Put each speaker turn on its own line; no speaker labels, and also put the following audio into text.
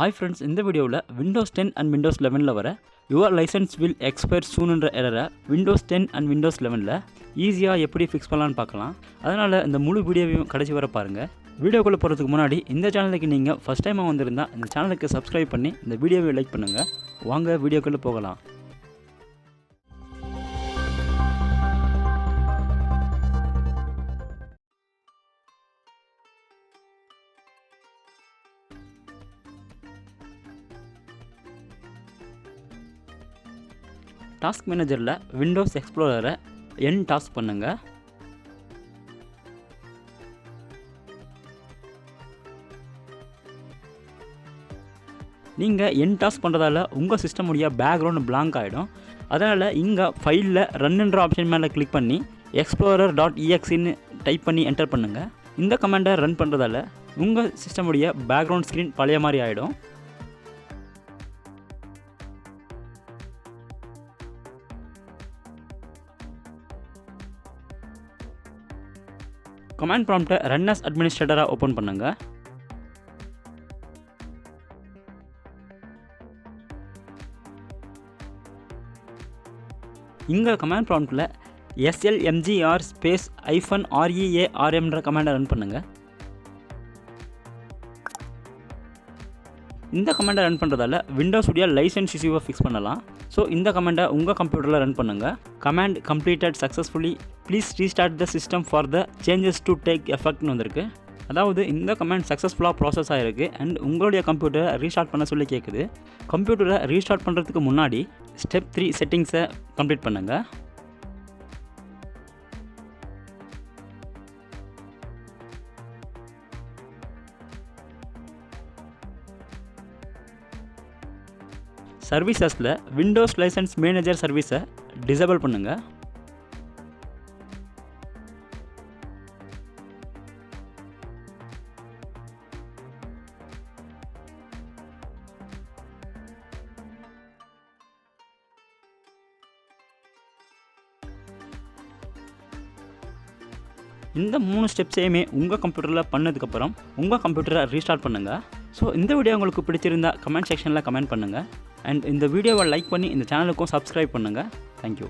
Hi friends, இந்த வீடியோவில் Windows 10 and Windows 11 வர யுவர் லைசன்ஸ் வில் எக்ஸ்பயர் சூன்ன்ற எரரை விண்டோஸ் 10 அண்ட் விண்டோஸ் 11 ஈஸியாக எப்படி ஃபிக்ஸ் பண்ணலான்னு பார்க்கலாம். அதனால் இந்த முழு வீடியோவையும் கடைசி வர பாருங்கள். வீடியோக்குள்ளே போகிறதுக்கு முன்னாடி இந்த சேனலுக்கு நீங்கள் ஃபஸ்ட் டைமாக வந்திருந்தால் இந்த சேனலுக்கு சப்ஸ்கிரைப் பண்ணி இந்த வீடியோவை லைக் பண்ணுங்கள். வாங்க வீடியோக்குள்ளே போகலாம். டாஸ்க் மேனேஜரில் விண்டோஸ் எக்ஸ்ப்ளோரரை என் டாஸ்க் பண்ணுங்கள். நீங்கள் என் டாஸ்க் பண்ணுறதால உங்கள் சிஸ்டமுடைய பேக்ரவுண்ட் பிளாங்க் ஆகிடும். அதனால் இங்கே ஃபைலில் ரன்னுன்ற ஆப்ஷன் மேலே கிளிக் பண்ணி explorer.exeன்னு டைப் பண்ணி என்டர் பண்ணுங்கள். இந்த கமாண்டை ரன் பண்ணுறதால உங்கள் சிஸ்டமுடைய பேக்ரவுண்ட் ஸ்க்ரீன் பழைய மாதிரி ஆகிடும். கமாண்ட் ப்ராம்ப்டை ரன் அஸ் அட்மினிஸ்ட்ரேட்டராக ஓப்பன் பண்ணுங்கள். இங்கே கமாண்ட் ப்ராம்ப்டில் slmgr ஸ்பேஸ் -rearmன்ற கமாண்டை ரன் பண்ணுங்கள். இந்த கமாண்டை ரன் பண்ணுறதால விண்டோஸுடைய லைசன்ஸ் இஷ்யூவை ஃபிக்ஸ் பண்ணலாம். ஸோ இந்த கமாண்டை உங்கள் கம்ப்யூட்டரில் ரன் பண்ணுங்கள். Command completed successfully, please restart the system for the changes to take எஃபெக்ட்னு வந்திருக்கு. அதாவது இந்த கமாண்ட் சக்ஸஸ்ஃபுல்லாக ப்ராசஸ் ஆகிருக்கு அண்ட் உங்களுடைய கம்ப்யூட்டரை ரீஸ்டார்ட் பண்ண சொல்லி கேட்குது. கம்ப்யூட்டரை ரீஸ்டார்ட் பண்ணுறதுக்கு முன்னாடி ஸ்டெப் 3 செட்டிங்ஸை கம்ப்ளீட் பண்ணுங்கள். சர்வீசஸில் விண்டோஸ் லைசன்ஸ் மேனேஜர் சர்வீஸை டிசேபிள் பண்ணுங்கள். இந்த 3 ஸ்டெப்ஸையுமே உங்கள் கம்ப்யூட்டரில் பண்ணதுக்கப்புறம் உங்கள் கம்ப்யூட்டரை ரீஸ்டார்ட் பண்ணுங்கள். ஸோ இந்த வீடியோ உங்களுக்கு பிடிச்சிருந்தா கமெண்ட் செக்ஷனில் கமெண்ட் பண்ணுங்கள். அண்ட் இந்த வீடியோவை லைக் பண்ணி இந்த சேனலுக்கும் சப்ஸ்கிரைப் பண்ணுங்கள். தேங்க்யூ.